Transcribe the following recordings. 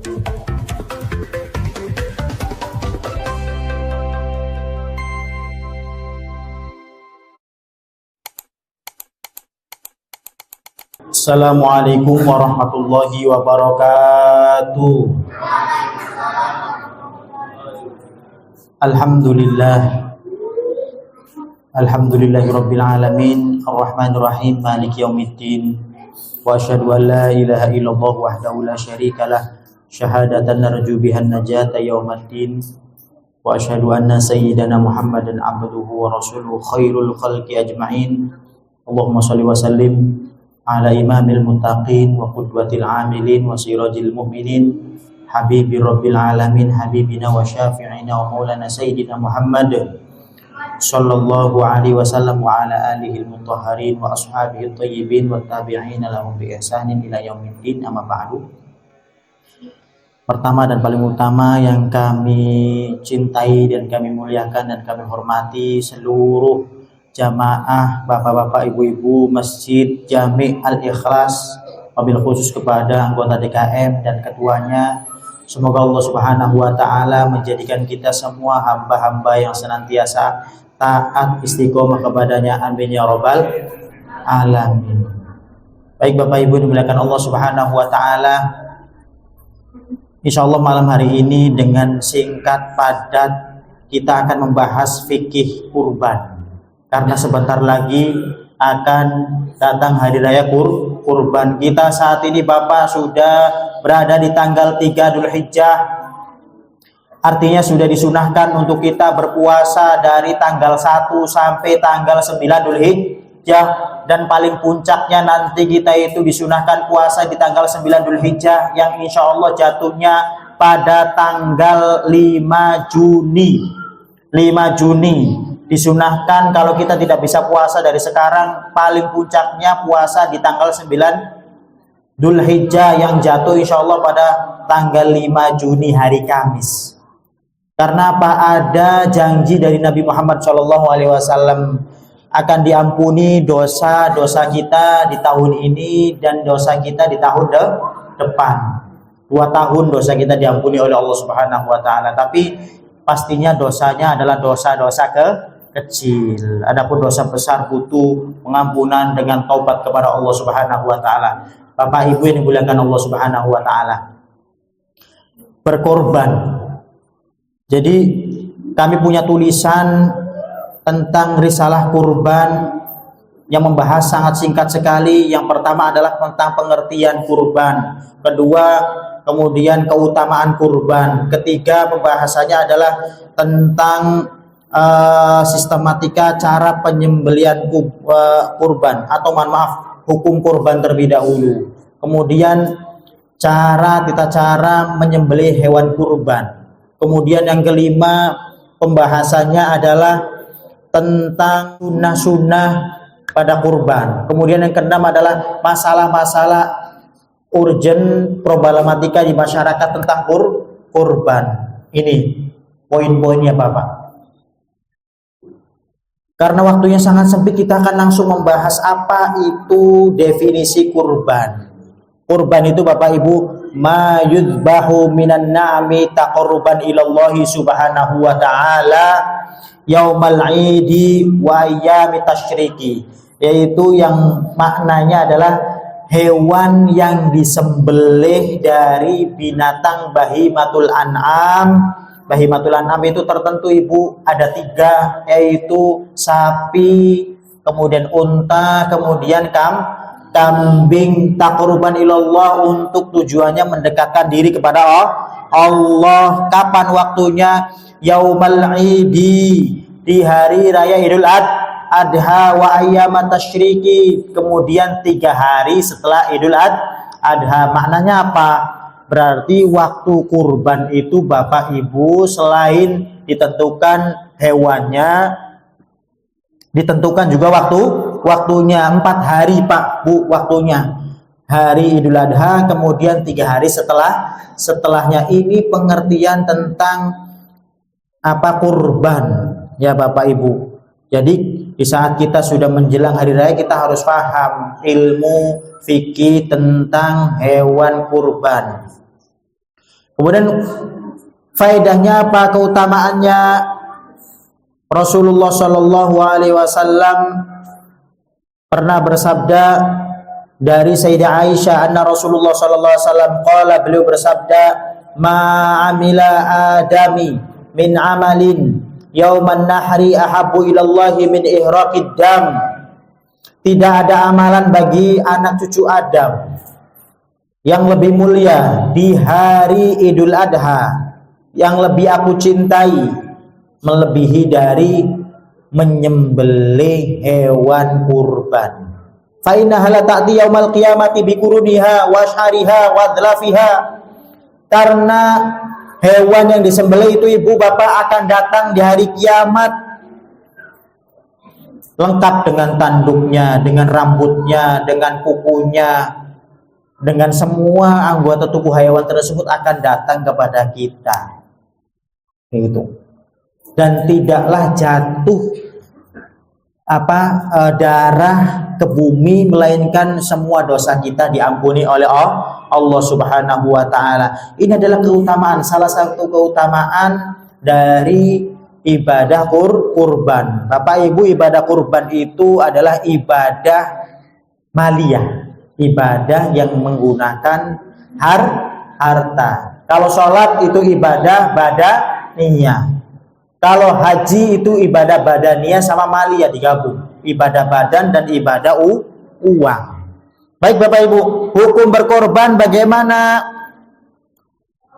Assalamualaikum warahmatullahi wabarakatuh. Alhamdulillahirabbil alamin, arrahmanir rahim, maliki yaumiddin. Wa asyhadu an la ilaha illallah wahdahu la syarikalah, syahadatan narju bihan najata yaumiddin. Wa asyhadu anna sayyidana Muhammadan abduhu wa rasuluhu khairul khalqi ajma'in. Allahumma shalli wa sallim ala imamil muttaqin wa qudwatil amilin wa sirajil mu'minin habibi rabbil alamin habibina wa syafi'ina wa maulana sayyidina Muhammad sallallahu alaihi wasallam wa ala alihi al-mutahharin wa ashabihi at-tayyibin wa tabi'ina lahum bi ihsanin ila yaumiddin, amma ba'du. Pertama dan paling utama yang kami cintai dan kami muliakan dan kami hormati seluruh jamaah, bapak-bapak, ibu-ibu Masjid Jami Al-Ikhlas, wabil khusus kepada anggota DKM dan ketuanya. Semoga Allah Subhanahu wa taala menjadikan kita semua hamba-hamba yang senantiasa taat istiqomah kepadanya, amin ya rabbal alamin. Baik Bapak Ibu yang dimuliakan Allah Subhanahu wa taala, insyaallah malam hari ini dengan singkat padat kita akan membahas fikih kurban. Karena sebentar lagi akan datang hari raya kurban. Kita saat ini Bapak sudah berada di tanggal 3 Dzulhijjah. Artinya sudah disunahkan untuk kita berpuasa dari tanggal 1 sampai tanggal 9 Dzulhijjah. Dan paling puncaknya nanti kita itu disunahkan puasa di tanggal 9 Dzulhijjah yang insya Allah jatuhnya pada tanggal 5 Juni. 5 Juni. Disunahkan kalau kita tidak bisa puasa dari sekarang, paling puncaknya puasa di tanggal 9 Dzulhijjah yang jatuh insya Allah pada tanggal 5 Juni hari Kamis. Karena apa? Ada janji dari Nabi Muhammad SAW akan diampuni dosa-dosa kita di tahun ini dan dosa kita di tahun depan. 2 tahun dosa kita diampuni oleh Allah Subhanahu wa taala. Tapi pastinya dosanya adalah dosa-dosa kecil. Adapun dosa besar butuh pengampunan dengan taubat kepada Allah Subhanahu wa taala. Bapak Ibu yang dimuliakan Allah Subhanahu wa taala. Berkorban. Jadi kami punya tulisan tentang risalah kurban yang membahas sangat singkat sekali. Yang pertama adalah tentang pengertian kurban. Kedua, kemudian keutamaan kurban. Ketiga, pembahasannya adalah tentang sistematika cara penyembelian kurban atau hukum kurban terlebih dahulu. Kemudian tata cara menyembelih hewan kurban. Kemudian yang kelima pembahasannya adalah tentang sunnah-sunnah pada kurban. Kemudian yang keenam adalah masalah-masalah urgent problematika di masyarakat tentang kurban. Ini poin-poinnya Bapak. Karena waktunya sangat sempit, kita akan langsung membahas apa itu definisi kurban. Kurban itu Bapak Ibu, ma yudbahu minan na'mi taqarruban ilallahi subhanahu wa ta'ala yaumal idi wa ayyami tasyriki. Yaitu yang maknanya adalah hewan yang disembelih dari binatang bahimatul an'am. Bahimatul an'am itu tertentu Ibu ada 3, yaitu sapi, kemudian unta, kemudian kambing. Taqarruban ilallah, untuk tujuannya mendekatkan diri kepada Allah. Kapan waktunya? Yaumal idi, di hari raya Idul Adha, wa ayyamat tasyriki, kemudian 3 hari setelah Idul Adha. Maknanya apa? Berarti waktu kurban itu Bapak Ibu selain ditentukan hewannya, ditentukan juga waktunya. 4 hari Pak Bu waktunya. Hari Idul Adha, kemudian 3 hari setelahnya. Ini pengertian tentang apa kurban ya Bapak Ibu. Jadi di saat kita sudah menjelang hari raya, kita harus paham ilmu fikih tentang hewan kurban. Kemudian faedahnya apa, keutamaannya? Rasulullah Shallallahu Alaihi Wasallam pernah bersabda dari Sayyidah Aisyah, anna Rasulullah Shallallahu Alaihi Wasallam qala, beliau bersabda, ma amila adami min amalin yauman nahri ahabbu ilallahi min ihraqid dam. Tidak ada amalan bagi anak cucu Adam yang lebih mulia di hari Idul Adha, yang lebih aku cintai, melebihi dari menyembelih hewan kurban. Fa innaha la ta'ti yaumal qiyamati bi quruniha wa syariha wa dlafiha. Karena hewan yang disembelih itu ibu bapak akan datang di hari kiamat lengkap dengan tanduknya, dengan rambutnya, dengan kukunya, dengan semua anggota tubuh hewan tersebut akan datang kepada kita. Itu. Dan tidaklah jatuh darah ke bumi, melainkan semua dosa kita diampuni oleh Allah Subhanahu wa taala. Ini adalah keutamaan, salah satu keutamaan dari ibadah kurban. Bapak Ibu, ibadah kurban itu adalah ibadah maliyah, ibadah yang menggunakan harta. Kalau sholat itu ibadah badaniyah. Kalau haji itu ibadah badaniyah sama maliyah digabung, ibadah badan dan ibadah uang. Baik Bapak Ibu, hukum berkorban bagaimana?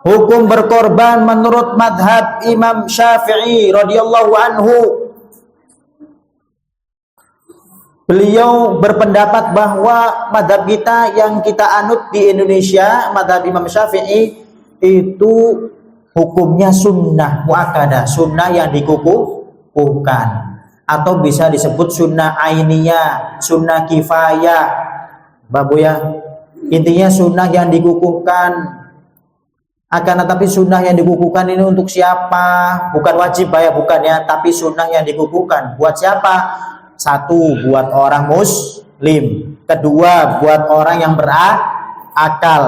Hukum berkorban menurut madhab Imam Syafi'i radhiyallahu anhu, beliau berpendapat bahwa madhab kita yang kita anut di Indonesia, madhab Imam Syafi'i, itu hukumnya sunnah muakkadah, sunnah yang dikukuhkan, atau bisa disebut sunnah ainiyah, sunnah kifayah, Bapak ya. Intinya sunnah yang dikukuhkan. Akan tetapi sunnah yang dikukuhkan ini untuk siapa? Bukan wajib ya, bukan ya, tapi sunnah yang dikukuhkan buat siapa? Satu, buat orang muslim. Kedua, buat orang yang berakal.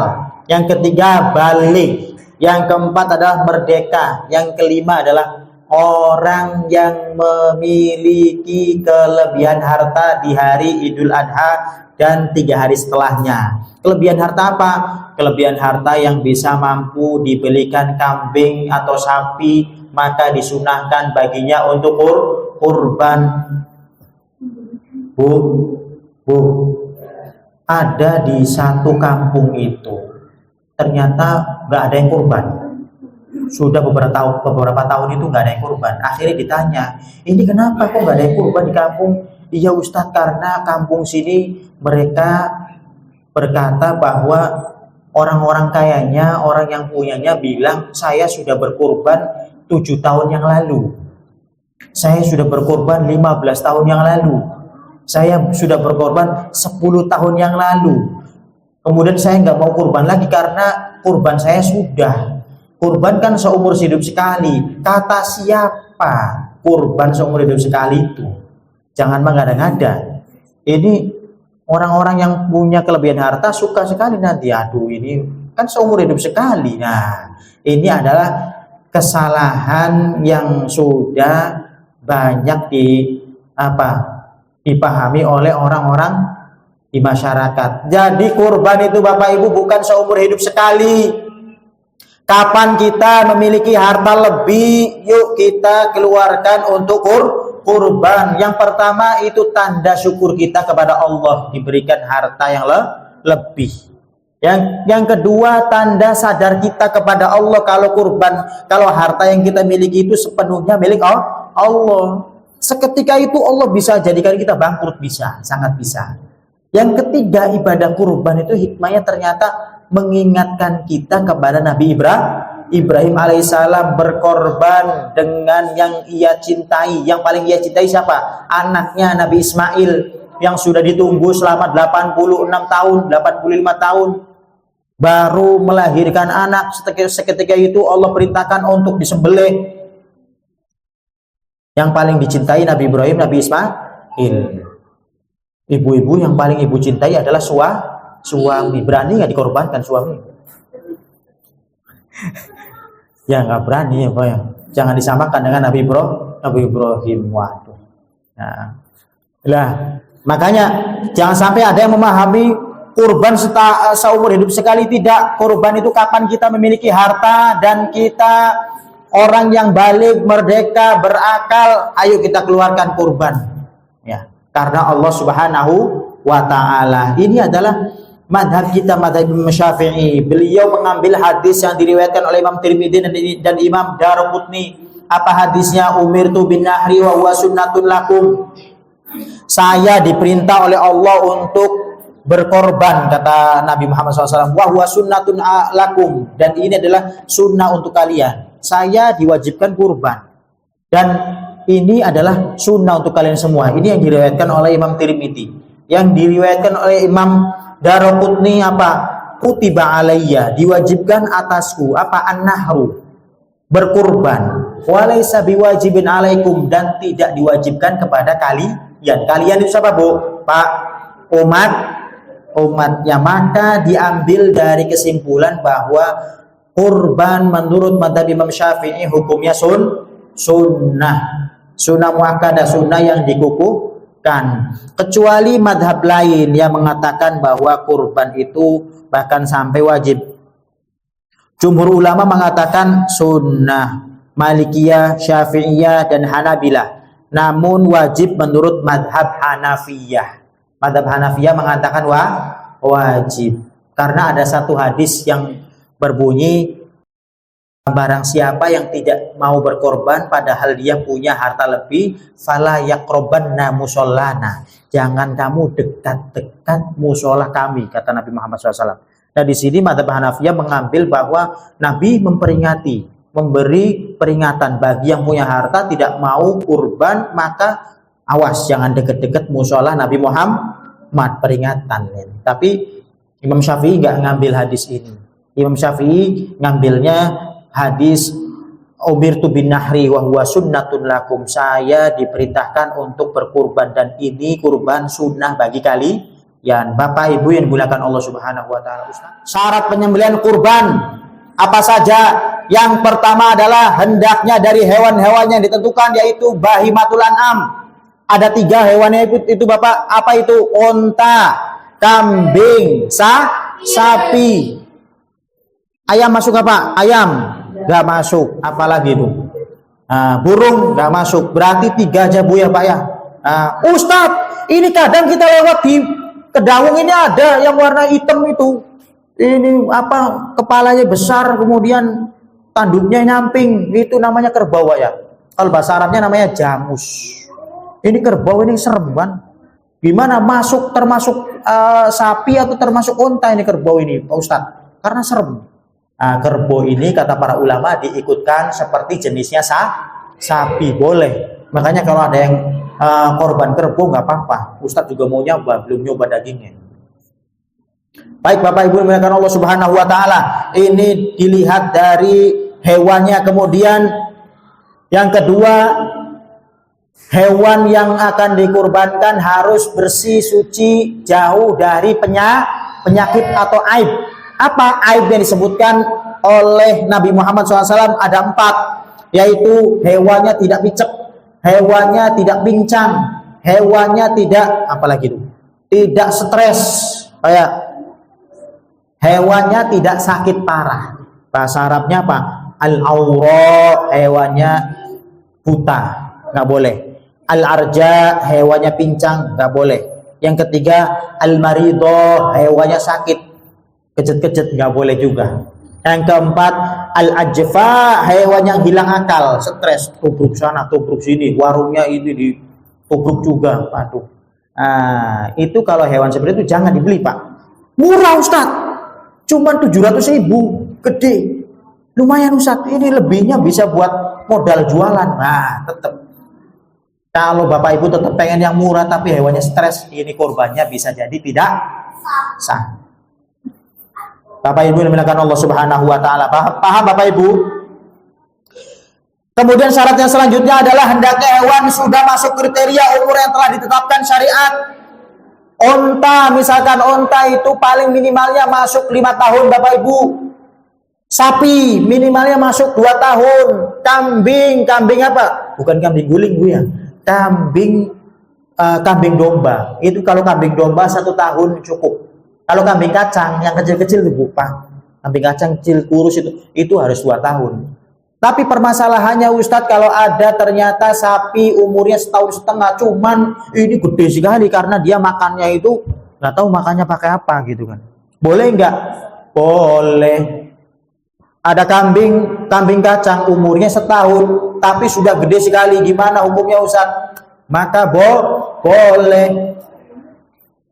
Yang ketiga, balik. Yang keempat adalah merdeka. Yang kelima adalah orang yang memiliki kelebihan harta di hari Idul Adha dan 3 hari setelahnya. Kelebihan harta apa? Kelebihan harta yang bisa mampu dibelikan kambing atau sapi, maka disunahkan baginya untuk kurban. Bu, ada di satu kampung itu ternyata nggak ada yang kurban. Sudah beberapa tahun itu nggak ada yang kurban. Akhirnya ditanya, ini kenapa kok nggak ada yang kurban di kampung? Iya Ustadz, karena kampung sini mereka berkata bahwa orang-orang kayanya, orang yang punyanya bilang, saya sudah berkurban 7 tahun yang lalu. Saya sudah berkurban 15 tahun yang lalu. Saya sudah berkorban 10 tahun yang lalu. Kemudian saya nggak mau kurban lagi karena kurban saya sudah. Kurban kan seumur hidup sekali. Kata siapa kurban seumur hidup sekali itu? Jangan mengada-ngada. Ini orang-orang yang punya kelebihan harta suka sekali nanti. Aduh, ini kan seumur hidup sekali. Nah, ini adalah kesalahan yang sudah banyak dipahami oleh orang-orang di masyarakat. Jadi kurban itu Bapak Ibu bukan seumur hidup sekali. Kapan kita memiliki harta lebih, yuk kita keluarkan untuk kurban. Yang pertama itu tanda syukur kita kepada Allah diberikan harta yang lebih. Yang kedua, tanda sadar kita kepada Allah kalau kurban, kalau harta yang kita miliki itu sepenuhnya milik Allah. Seketika itu Allah bisa jadikan kita bangkrut, bisa, sangat bisa. Yang ketiga, ibadah kurban itu hikmahnya ternyata mengingatkan kita kepada Nabi Ibrahim alaihissalam berkorban dengan yang ia cintai. Yang paling ia cintai siapa? Anaknya Nabi Ismail yang sudah ditunggu selama 86 tahun, 85 tahun. Baru melahirkan anak, seketika itu Allah perintahkan untuk disembelih. Yang paling dicintai Nabi Ibrahim, Nabi Ismail. Ibu-ibu yang paling ibu cintai adalah suami. Berani nggak dikorbankan suami? Ya nggak berani ya Pak ya. Jangan disamakan dengan Nabi Ibrahim. Waduh. Nah, lah makanya jangan sampai ada yang memahami kurban seumur hidup sekali. Tidak. Kurban itu kapan kita memiliki harta dan kita orang yang balik, merdeka, berakal, ayo kita keluarkan kurban. Ya, karena Allah Subhanahu wa taala. Ini adalah madhab kita, madhab Imam Syafi'i. Beliau mengambil hadis yang diriwayatkan oleh Imam Tirmidzi dan Imam Daruqutni. Apa hadisnya? Umirtu bin nahri wa huwa sunnatun lakum. Saya diperintah oleh Allah untuk berkorban, kata Nabi Muhammad SAW. Wa huwa sunnatun lakum. Dan ini adalah sunnah untuk kalian. Saya diwajibkan kurban. Dan ini adalah sunnah untuk kalian semua. Ini yang diriwayatkan oleh Imam Tirmidzi. Yang diriwayatkan oleh Imam Daruqutni apa? Kutiba alayya, diwajibkan atasku apa? An-nahru, berkurban. Walaysa biwajibin alaikum, dan tidak diwajibkan kepada kalian. Kalian itu siapa, Bu? Pak, umatnya. Maka diambil dari kesimpulan bahwa kurban menurut madhab Imam Syafi'i hukumnya sunnah muakkadah, sunnah yang dikukuhkan. Kecuali madhab lain yang mengatakan bahwa kurban itu bahkan sampai wajib. Jumhur ulama mengatakan sunnah. Malikiyah, Syafi'iyah, dan Hanabilah. Namun wajib menurut madhab Hanafiyah. Madhab Hanafiyah mengatakan wajib. Karena ada satu hadis yang berbunyi, barang siapa yang tidak mau berkorban padahal dia punya harta lebih, fala yaqrabanna musallana. Jangan kamu dekat-dekat musola kami, kata Nabi Muhammad SAW. Nah di sini madhab Hanafiyah mengambil bahwa Nabi memperingati, memberi peringatan bagi yang punya harta tidak mau kurban, maka awas jangan dekat-dekat musola Nabi Muhammad, peringatan. Tapi Imam Syafi'i nggak ngambil hadis ini. Imam Syafi'i ngambilnya hadis umirtu bin nahri wa huwa sunnatun lakum. Saya diperintahkan untuk berkurban dan ini kurban sunnah bagi kalian. Bapak Ibu yang dimuliakan Allah Subhanahu wa taala. Syarat penyembelihan kurban apa saja? Yang pertama adalah hendaknya dari hewan-hewan yang ditentukan, yaitu bahimatul an'am. Ada 3 hewannya itu Bapak. Apa itu? Unta, kambing, sapi. Ayam masuk apa? Ayam nggak masuk. Apalagi itu? Burung nggak masuk. Berarti 3 aja Bu ya Pak ya. Ustadz, ini kadang kita lewat di Kedawung ini ada yang warna hitam itu. Ini apa? Kepalanya besar, kemudian tanduknya nyamping. Itu namanya kerbau ya. Kalau bahasa Arabnya namanya jamus. Ini kerbau, ini serem kan? Gimana masuk termasuk sapi atau termasuk unta ini kerbau ini Pak Ustadz? Karena serem. Kerbau ini kata para ulama diikutkan seperti jenisnya sapi, boleh. Makanya kalau ada yang korban kerbau nggak apa-apa. Ustadz juga mau nyoba, belum nyoba dagingnya. Baik Bapak Ibu yang dimuliakan Allah Subhanahu wa taala, ini dilihat dari hewannya. Kemudian yang kedua, hewan yang akan dikurbankan harus bersih, suci, jauh dari penyakit atau aib. Apa aib yang disebutkan oleh Nabi Muhammad SAW? Ada 4, yaitu hewannya tidak picek, hewannya tidak pincang, hewannya tidak apalagi itu, tidak stres, kayak hewannya tidak sakit parah. Bahasa Arabnya apa? Al-awra, hewannya buta, nggak boleh. Al-arja, hewannya pincang, nggak boleh. Yang ketiga, al-marido, hewannya sakit, kejet-kejet, nggak boleh juga. Yang keempat, al-ajfa, hewan yang hilang akal, stres, tubruk sana, tubruk sini, warungnya ini ditubruk juga. Waduh. Itu kalau hewan seperti itu jangan dibeli Pak. Murah Ustadz. Cuman 700.000, gede. Lumayan Ustadz, ini lebihnya bisa buat modal jualan. Tetap. Kalau Bapak Ibu tetap pengen yang murah tapi hewannya stres, ini korbannya bisa jadi tidak sah. Bapak Ibu yang dimuliakan Allah Subhanahu wa taala. Paham Bapak Ibu? Kemudian syarat yang selanjutnya adalah hendaknya hewan sudah masuk kriteria umur yang telah ditetapkan syariat. Unta, misalkan unta itu paling minimalnya masuk 5 tahun Bapak Ibu. Sapi minimalnya masuk 2 tahun. Kambing apa? Bukan kambing guling Bu ya. Kambing domba. Itu kalau kambing domba 1 tahun cukup. Kalau kambing kacang yang kecil-kecil itu Bu, Pak. Kambing kacang kecil kurus itu harus 2 tahun. Tapi permasalahannya Ustadz, kalau ada ternyata sapi umurnya 1,5 tahun, cuman ini gede sekali karena dia makannya itu nggak tahu makannya pakai apa gitu kan. Boleh nggak? Boleh. Ada kambing kacang umurnya 1 tahun tapi sudah gede sekali, gimana hukumnya Ustadz? Maka boleh.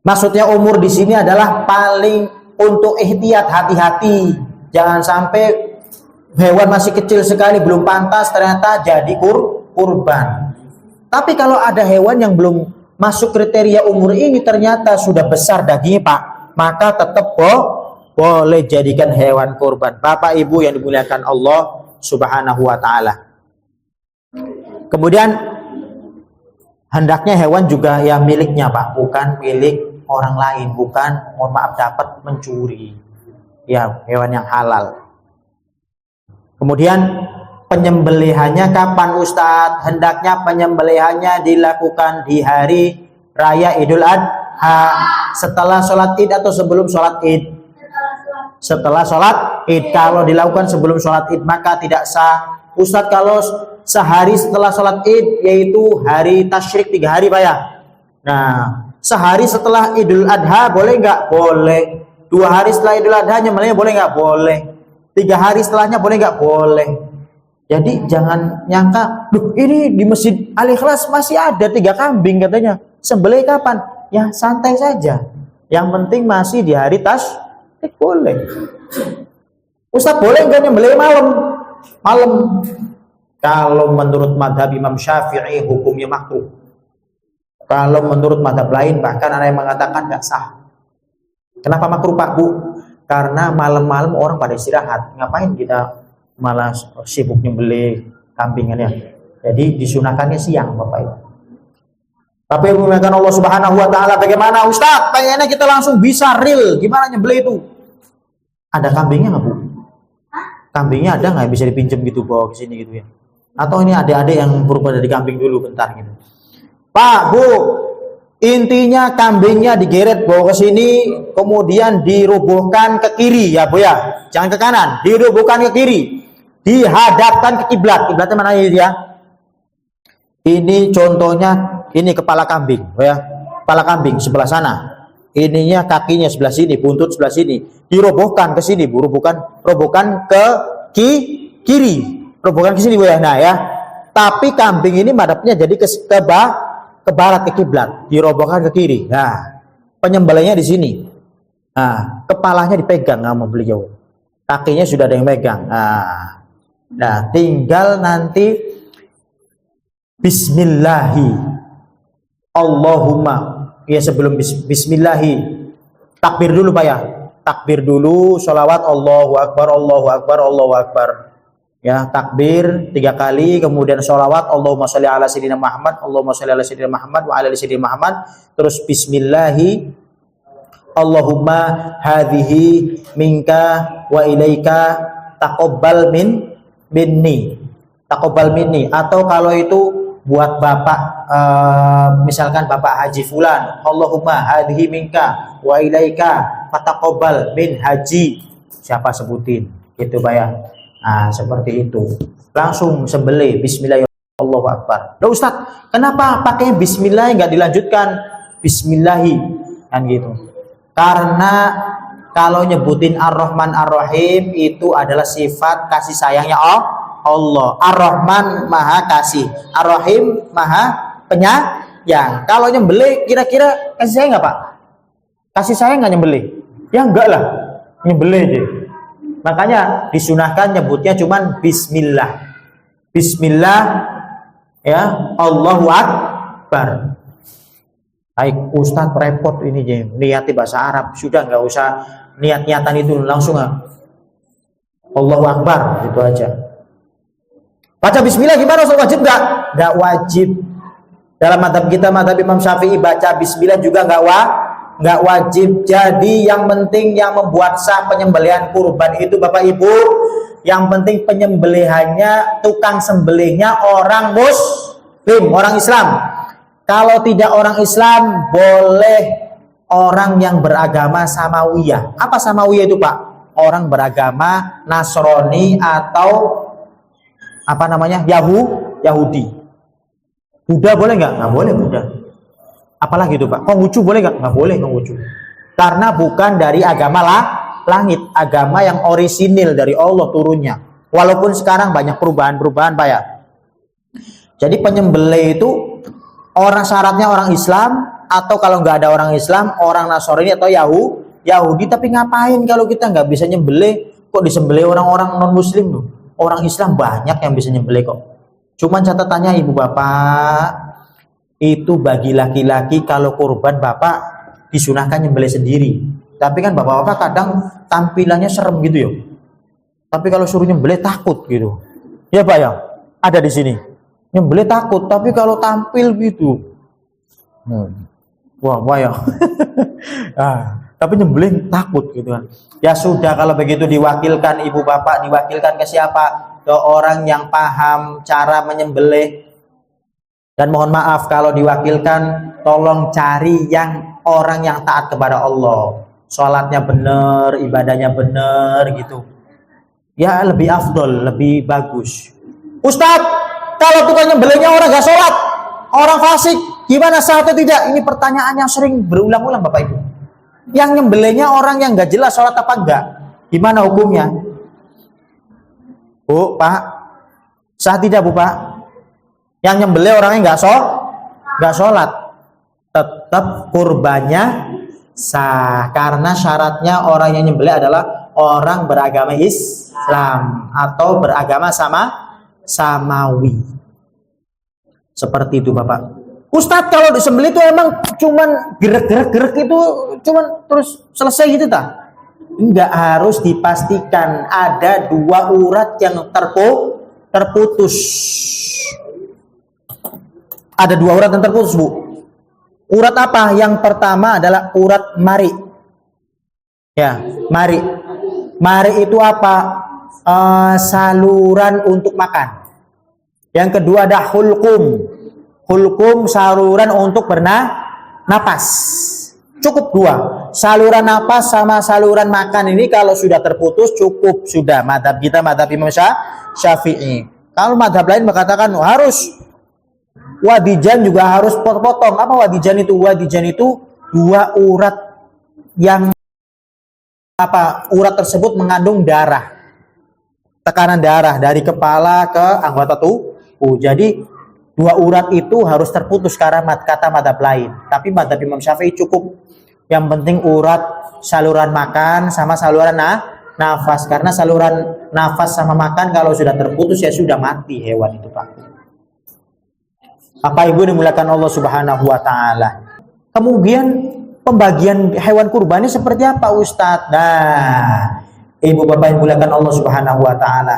Maksudnya umur di sini adalah paling untuk ihtiyat, hati-hati. Jangan sampai hewan masih kecil sekali belum pantas ternyata jadi kurban. Tapi kalau ada hewan yang belum masuk kriteria umur ini ternyata sudah besar dagingnya Pak, maka tetap boleh jadikan hewan kurban. Bapak Ibu yang dimuliakan Allah Subhanahu wa taala. Kemudian hendaknya hewan juga ya miliknya Pak, bukan milik orang lain, bukan mohon maaf dapat mencuri. Ya, hewan yang halal. Kemudian penyembelihannya kapan Ustadz? Hendaknya penyembelihannya dilakukan di hari raya Idul Adha, setelah sholat Id atau sebelum sholat Id? Setelah sholat Id. Kalau dilakukan sebelum sholat Id maka tidak sah. Ustadz, kalau sehari setelah sholat Id, yaitu hari tasyrik 3 hari Pak ya. Nah, sehari setelah Idul Adha boleh nggak? Boleh. 2 hari setelah Idul Adha nyembelihnya boleh nggak? Boleh. 3 hari setelahnya boleh nggak? Boleh. Jadi jangan nyangka, duh ini di Masjid Al-Ikhlas masih ada 3 kambing katanya. Sembelih kapan? Ya santai saja. Yang penting masih di hari tasyrik boleh. Ustaz, boleh nggak nyembelih malam? Kalau menurut madhab Imam Syafi'i hukumnya makruh. Kalau menurut madhab lain bahkan ada yang mengatakan nggak sah. Kenapa makruh Pak Bu? Karena malam-malam orang pada istirahat. Ngapain kita malah sibuk nyembelih kambingannya? Jadi disunahkannya siang Bapak Ibu. Tapi menggunakan Allah Subhanahu wa taala, bagaimana Ustaz? Pengennya kita langsung bisa real. Gimana nyembelih itu? Ada kambingnya nggak Bu? Kambingnya ada nggak bisa dipinjam gitu bawa ke sini gitu ya? Atau ini adik-adik yang berubah dari kambing dulu bentar gitu. Pak, Bu, intinya kambingnya digeret bawa ke sini, kemudian dirubuhkan ke kiri ya Bu ya. Jangan ke kanan, dirubuhkan ke kiri. Dihadapkan ke kiblat. Kiblatnya mana ini ya? Ini contohnya, ini kepala kambing ya. Kepala kambing sebelah sana. Ininya kakinya sebelah sini, buntut sebelah sini. Dirobohkan ke sini Bu, robohkan ke kiri. Robohkan ke sini Bu ya. Nah ya. Tapi kambing ini madhabnya jadi ke barat, ke kiblat, dirobohkan ke kiri. Nah, penyembelihnya di sini. Nah, kepalanya dipegang sama beliau. Kakinya sudah ada yang megang. Nah, tinggal nanti bismillahi Allahumma, ya sebelum bismillahi takbir dulu Pak ya. Takbir dulu, sholawat Allahu Akbar, Allahu Akbar, Allahu Akbar. Ya, takbir 3 kali, kemudian sholawat Allahumma sholli ala sayyidina Muhammad, Allahumma sholli ala sayyidina Muhammad wa ala ali sayyidina Muhammad. Terus bismillahi Allahumma hadhihi minka wa ilaika taqabbal minni. Taqabbal minni. Atau kalau itu buat Bapak misalkan Bapak Haji fulan, Allahumma hadhihi minka wa ilaika fataqabbal min haji. Siapa sebutin gitu Pak ya. Nah, seperti itu. Langsung sembelih bismillahirrahmanirrahim, Allahu Akbar. Loh Ustaz, kenapa pakai bismillah nggak dilanjutkan bismillahi kan gitu? Karena kalau nyebutin Ar-Rahman Ar-Rahim itu adalah sifat kasih sayangnya Allah. Ar-Rahman maha kasih, Ar-Rahim maha penyayang. Kalau nyembelih kira-kira kasih sayang nggak Pak? Kasih sayang nggak nyembelih? Ya enggak lah, nyembelih deh. Makanya disunahkan nyebutnya cuman bismillah. Bismillah ya, Allahu Akbar. Baik Ustadz, repot ini niati bahasa Arab. Sudah nggak usah niat-niatan itu, langsung Allahu Akbar gitu aja. Baca bismillah gimana Ustadz, wajib nggak? Nggak wajib. Dalam madhab kita, madhab Imam Syafi'i, baca bismillah juga nggak nggak wajib. Jadi yang penting yang membuat sah penyembelihan kurban itu Bapak Ibu, yang penting penyembelihannya, tukang sembelihnya orang Muslim, orang Islam. Kalau tidak orang Islam, boleh orang yang beragama Samawiyah. Apa Samawiyah itu Pak? Orang beragama Nasrani atau apa namanya, Yahudi. Buddha boleh nggak? Nggak boleh Buddha. Apalagi itu Pak? Konghucu boleh nggak? Nggak boleh Konghucu. Karena bukan dari agama langit, agama yang orisinil dari Allah turunnya. Walaupun sekarang banyak perubahan-perubahan Pak ya. Jadi penyembelih itu syaratnya orang Islam, atau kalau nggak ada orang Islam, orang Nasrani atau Yahudi. Tapi ngapain kalau kita nggak bisa nyembelih? Kok disembelih orang-orang non Muslim tuh? Orang Islam banyak yang bisa nyembelih kok. Cuman catatannya Ibu Bapak, itu bagi laki-laki kalau kurban Bapak disunahkan nyembelih sendiri. Tapi kan Bapak-bapak kadang tampilannya serem gitu ya. Tapi kalau suruh nyembelih takut gitu. Ya Pak ya, ada di sini. Nyembelih takut, tapi kalau tampil gitu. Wah ya. Tapi nyembelih takut gitu kan. Ya sudah, kalau begitu diwakilkan Ibu Bapak, diwakilkan ke siapa? Ke orang yang paham cara menyembelih. Dan mohon maaf kalau diwakilkan, tolong cari orang yang taat kepada Allah. Sholatnya benar, ibadahnya benar gitu. Ya lebih afdol, lebih bagus. Ustadz, kalau tukang nyembelihnya orang gak sholat, orang fasik, gimana sah atau tidak? Ini pertanyaan yang sering berulang-ulang Bapak Ibu. Yang nyembelihnya orang yang gak jelas sholat apa enggak, gimana hukumnya? Bu, Pak, sah tidak Bu Pak? Yang nyembelih orangnya nggak sholat, tetap kurbannya sah, karena syaratnya orang yang nyembelih adalah orang beragama Islam atau beragama Samawi. Seperti itu Bapak. Ustadz, kalau disembelih itu emang cuman gerak itu cuman terus selesai gitu tak? Enggak, harus dipastikan ada 2 urat yang terputus. Ada 2 urat yang terputus Bu. Urat apa? Yang pertama adalah urat mari. Ya, mari. Mari itu apa? Saluran untuk makan. Yang kedua ada hulkum. Hulkum saluran untuk bernapas. Cukup 2. Saluran napas sama saluran makan ini kalau sudah terputus cukup sudah. Madhab kita madhab Imam Syafi'i. Kalau madhab lain mengatakan harus wadijan, juga harus potong. Apa wadijan itu? Wadijan itu 2 urat yang urat tersebut mengandung darah. Tekanan darah dari kepala ke anggota tubuh. Jadi 2 urat itu harus terputus karena kata madhab lain. Tapi madhab Imam Syafi'i cukup. Yang penting urat saluran makan sama saluran nafas. Karena saluran nafas sama makan kalau sudah terputus ya sudah mati hewan itu Pak. Bapak Ibu dimuliakan Allah Subhanahu wa taala. Kemudian pembagian hewan kurban ini seperti apa Ustadz? Nah, Ibu Bapak yang dimuliakan Allah Subhanahu wa taala.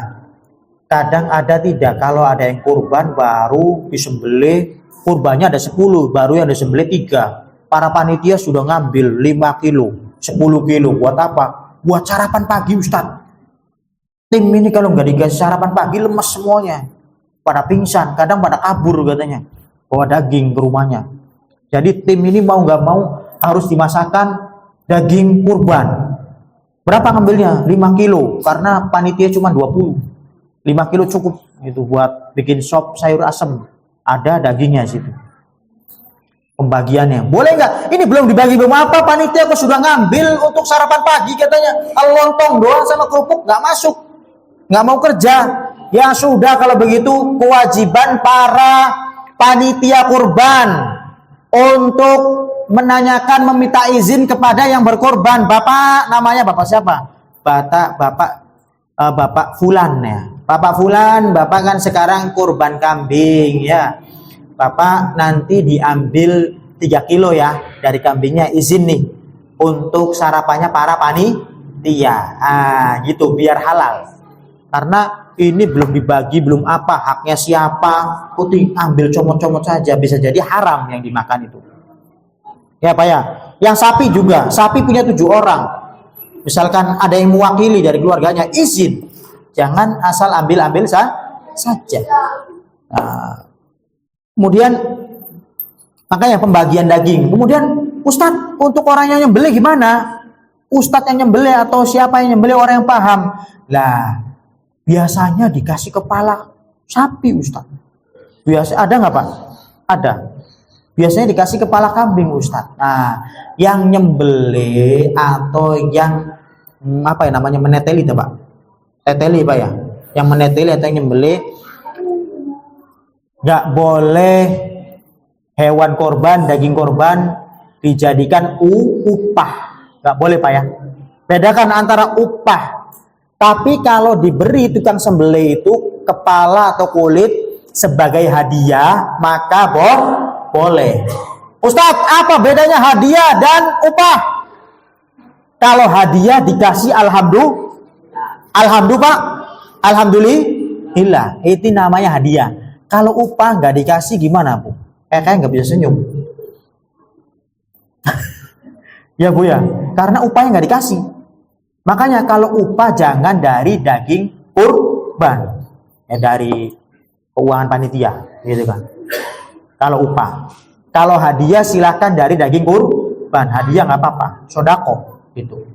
Kadang ada tidak, kalau ada yang kurban baru disembelih, kurbannya ada 10, baru yang disembelih 3. Para panitia sudah ngambil 5 kilo, 10 kilo. Buat apa? Buat sarapan pagi Ustadz. Tim ini kalau nggak dikasih sarapan pagi lemas semuanya. Pada pingsan, kadang pada kabur katanya. Bawa daging ke rumahnya. Jadi tim ini mau nggak mau harus dimasakkan daging kurban. Berapa ngambilnya? 5 kilo. Karena panitia cuma 20. 5 kilo cukup gitu buat bikin sop sayur asem. Ada dagingnya situ. Pembagiannya boleh nggak? Ini belum dibagi, belum apa, panitia kok sudah ngambil untuk sarapan pagi katanya. Kalau lontong doang sama kerupuk nggak masuk, nggak mau kerja. Ya sudah, kalau begitu kewajiban para panitia kurban untuk menanyakan, meminta izin kepada yang berkorban. Bapak, namanya bapak siapa? Bapak Fulan ya. Bapak Fulan, bapak kan sekarang kurban kambing ya. Bapak nanti diambil 3 kilo ya dari kambingnya, izin nih untuk sarapannya para panitia. Gitu biar halal. Karena ini belum dibagi, belum apa, haknya siapa, ambil comot-comot saja, bisa jadi haram yang dimakan itu. Ya Pak ya. Yang sapi juga, sapi punya 7 orang. Misalkan ada yang mewakili dari keluarganya, izin. Jangan asal ambil-ambil saja. Nah, kemudian makanya pembagian daging. Kemudian Ustadz, untuk orang yang nyembelih gimana? Ustadz yang nyembelih atau siapa yang nyembelih, orang yang paham. Lah, biasanya dikasih kepala sapi Ustadz. Biasa ada nggak Pak? Ada. Biasanya dikasih kepala kambing Ustadz. Nah, yang nyembelih atau yang apa ya namanya, meneteli itu Pak? Teteli Pak ya? Yang meneteli atau yang nyembelih, nggak boleh hewan korban, daging korban dijadikan upah. Nggak boleh Pak ya? Bedakan antara upah. Tapi kalau diberi tukang sembelih itu kepala atau kulit sebagai hadiah, maka boleh. Ustadz, apa bedanya hadiah dan upah? Kalau hadiah dikasih alhamdulillah Pak, alhamdulillah, itu namanya hadiah. Kalau upah nggak dikasih gimana Bu? Kayak nggak bisa senyum. Ya Bu ya, karena upahnya nggak dikasih. Makanya kalau upah jangan dari daging kurban, dari keuangan panitia, gitu kan. Kalau upah, kalau hadiah silahkan dari daging kurban, hadiah nggak apa-apa, sodako, gitu.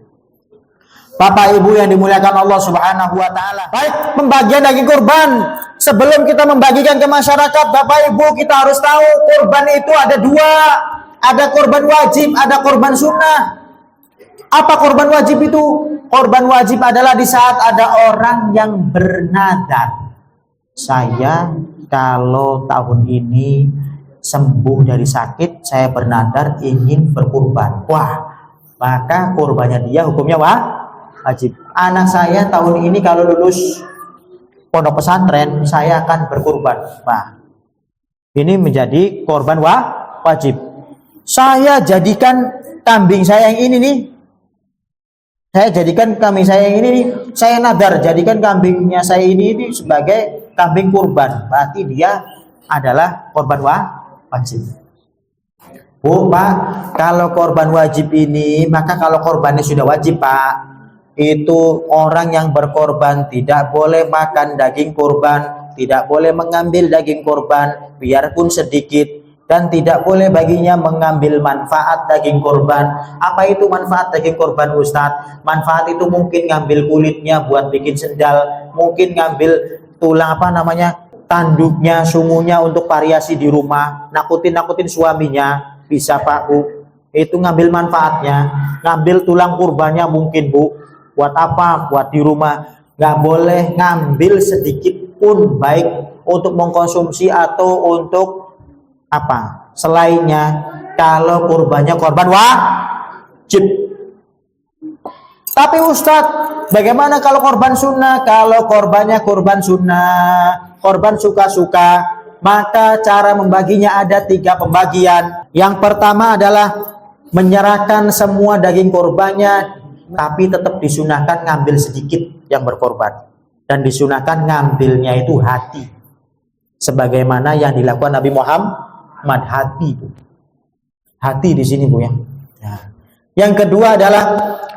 Bapak Ibu yang dimuliakan Allah Subhanahu Wa Taala. Baik, pembagian daging kurban. Sebelum kita membagikan ke masyarakat, Bapak Ibu kita harus tahu kurban itu ada 2, ada kurban wajib, ada kurban sunnah. Apa kurban wajib itu? Kurban wajib adalah di saat ada orang yang bernadar. Saya kalau tahun ini sembuh dari sakit, saya bernadar ingin berkurban. Wah, maka kurbannya dia hukumnya wajib. Anak saya tahun ini kalau lulus pondok pesantren, saya akan berkurban. Wah, ini menjadi korban wajib. Saya jadikan kambing saya yang ini nih. Saya jadikan kambing saya yang ini nih. Saya nadar jadikan kambingnya saya ini sebagai kambing kurban. Berarti dia adalah korban wajib. Bu, Pak, kalau korban wajib ini, maka kalau korbannya sudah wajib, Pak, itu orang yang berkorban tidak boleh makan daging kurban, tidak boleh mengambil daging kurban, biarpun sedikit, dan tidak boleh baginya mengambil manfaat daging kurban. Apa itu manfaat daging kurban Ustadz? Manfaat itu mungkin ngambil kulitnya buat bikin sendal, mungkin ngambil tulang tanduknya, sungunya untuk variasi di rumah, nakutin suaminya, bisa Pak Bu. Itu ngambil manfaatnya, ngambil tulang kurbannya mungkin Bu. Buat apa? Buat di rumah. Nggak boleh ngambil sedikit pun, baik untuk mengkonsumsi atau untuk apa selainnya, kalau kurbannya korban wajib. Tapi Ustadz, bagaimana kalau korban sunnah? Kalau korbannya korban sunnah, korban suka-suka, maka cara membaginya ada 3 pembagian. Yang pertama adalah menyerahkan semua daging korbannya, tapi tetap disunahkan ngambil sedikit yang berkorban, dan disunahkan ngambilnya itu hati, sebagaimana yang dilakukan Nabi Muhammad. Hati Bu. Hati di sini Bu ya. Nah, yang kedua adalah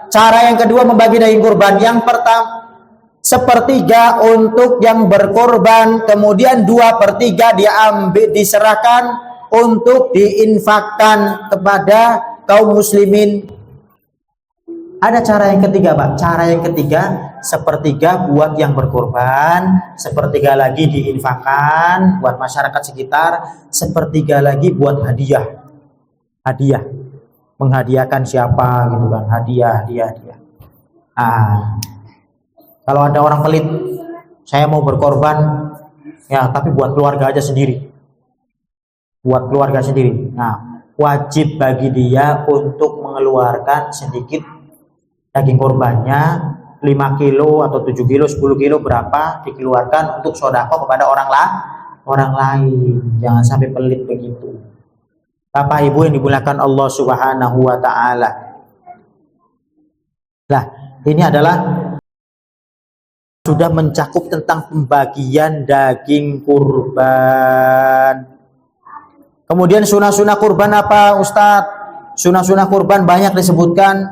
cara yang kedua membagi daging kurban. Yang pertama 1/3 untuk yang berkorban, kemudian 2/3 diambil diserahkan untuk diinfakkan kepada kaum muslimin. Ada cara yang ketiga Pak. Cara yang ketiga 1/3 buat yang berkorban, 1/3 lagi diinfakkan buat masyarakat sekitar, 1/3 lagi buat hadiah. Hadiah. Menghadiahkan siapa gitu kan. Hadiah. Kalau ada orang pelit, saya mau berkorban ya, tapi buat keluarga aja sendiri. Buat keluarga sendiri. Nah, wajib bagi dia untuk mengeluarkan sedikit daging korbannya, 5 kilo atau 7 kilo, 10 kilo, berapa dikeluarkan untuk sodako kepada orang lain. Jangan sampai pelit begitu. Bapak Ibu yang dimuliakan Allah Subhanahu Wa Ta'ala. Nah, ini adalah sudah mencakup tentang pembagian daging kurban. Kemudian sunah-sunah kurban apa Ustadz? Sunnah-sunnah kurban banyak disebutkan,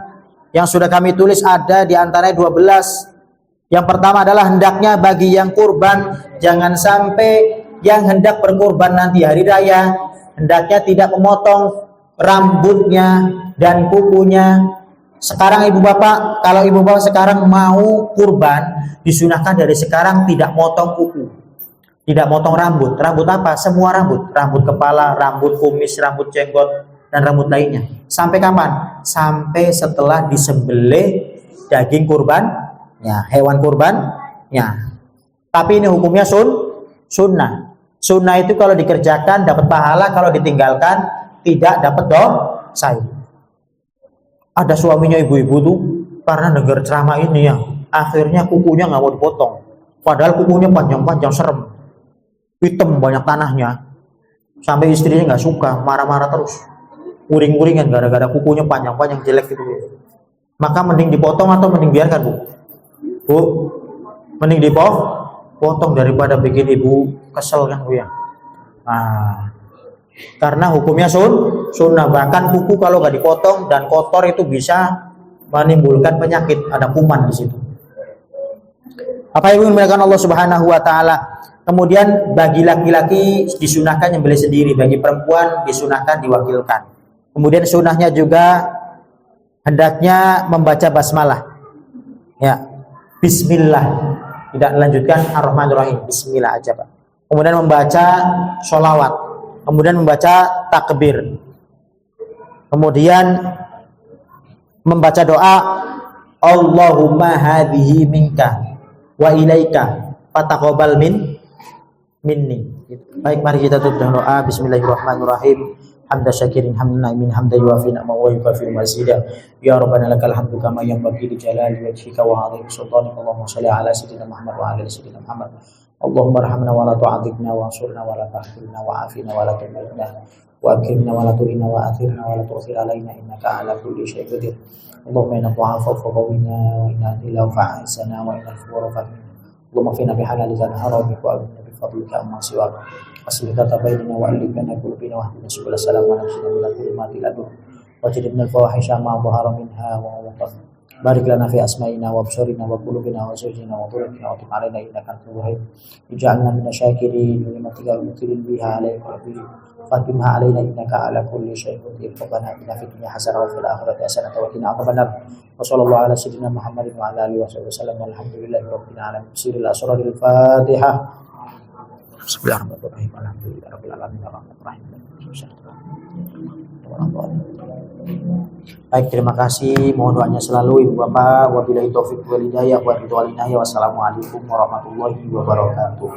yang sudah kami tulis ada di antaranya 12. Yang pertama adalah hendaknya bagi yang kurban, jangan sampai yang hendak berkurban nanti hari raya, hendaknya tidak memotong rambutnya dan kukunya. Sekarang ibu bapak, kalau ibu bapak sekarang mau kurban, disunahkan dari sekarang tidak motong kuku, tidak motong rambut. Rambut apa? Semua rambut. Rambut kepala, rambut kumis, rambut jenggot, dan rambut lainnya. Sampai kapan? Sampai setelah disembelih daging kurban, ya, hewan kurban, ya. Tapi ini hukumnya sunnah. Sunnah itu kalau dikerjakan dapat pahala, kalau ditinggalkan tidak dapat dosa. Ada suaminya ibu-ibu tuh karena dengar ceramah ini ya, akhirnya kukunya nggak mau dipotong. Padahal kukunya panjang-panjang, serem, hitam banyak tanahnya. Sampai istrinya nggak suka, marah-marah terus, uring-uringan gara-gara kukunya panjang-panjang jelek gitu. Maka mending dipotong atau mending biarkan, Bu? Bu, mending dipotong daripada bikin ibu kesel kan, Bu ya. Nah, karena hukumnya sunnah. Bahkan kuku kalau nggak dipotong dan kotor itu bisa menimbulkan penyakit, ada kuman di situ. Apa yang dimuliakan Allah Subhanahu wa taala. Kemudian bagi laki-laki disunahkan nyembelih sendiri, bagi perempuan disunahkan diwakilkan. Kemudian sunnahnya juga hendaknya membaca basmalah. Ya, bismillah. Tidak lanjutkan ar-Rahmanir-Rahim, bismillah aja, Pak. Kemudian membaca sholawat, kemudian membaca takbir, kemudian membaca doa Allahumma hadhihi minka wa ilaika fataqabbal minni. Baik, mari kita tutup dengan doa. Bismillahirrahmanirrahim. Hamda syakirin hamdan naimin hamda yuafi ni'mahu wa yukafiru mazida. Ya Rabbana lakal hamdu kama yanbaghi li jalali wajhika wa 'azimi sultanika. Allahumma shalli ala sayyidina Muhammad wa ala ali sayyidina Muhammad. Allahumma arhamna wa la tu'adzibna wa ansurna wa la tahrimna wa afina wa la tu'minna wa akrimna wa la tuhina wa athirna wa la tu'thir alaina innaka ala kulli syai'in qadir. Allahumma inna du'afa faqawina wa inna ila fa'asana wa inna al-fawra fa'ina. Allahumma fina bihalalika haramika wa abina bi fadlika amma siwaka. Aslika tabayyana wa alifana qulubina wa hdina subul salam wa nafsina min al-zulumati ila nur wa jidna al-fawahisha ma dhahara minha wa ma batana. Barik lana fi asma'ina wa absarina wa qulubina wa zawjina wa dhurriyyatina wa tub 'alaina innaka antal wahhab. Ij'alna minasyakirin wa limatika al-mutirin biha 'alaika wa bihi fatimha 'alaina innaka 'ala kulli syai'in qadir. Rabbana atina fid dunya hasanah wa fil akhirati hasanah wa qina adzabannar. Wa sallallahu ala sayyidina Muhammadin wa ala alihi wasallam. Walhamdulillahi rabbil alamin. Sirril asraril Fatihah. Bismillahirrahmanirrahim. Alhamdulillahirabbil alamin arrahmanirrahim. Baik, terima kasih. Mohon doanya selalu Ibu Bapak. Wabillahi taufiq wal hidayah wa ridwan. Wassalamualaikum warahmatullahi wabarakatuh.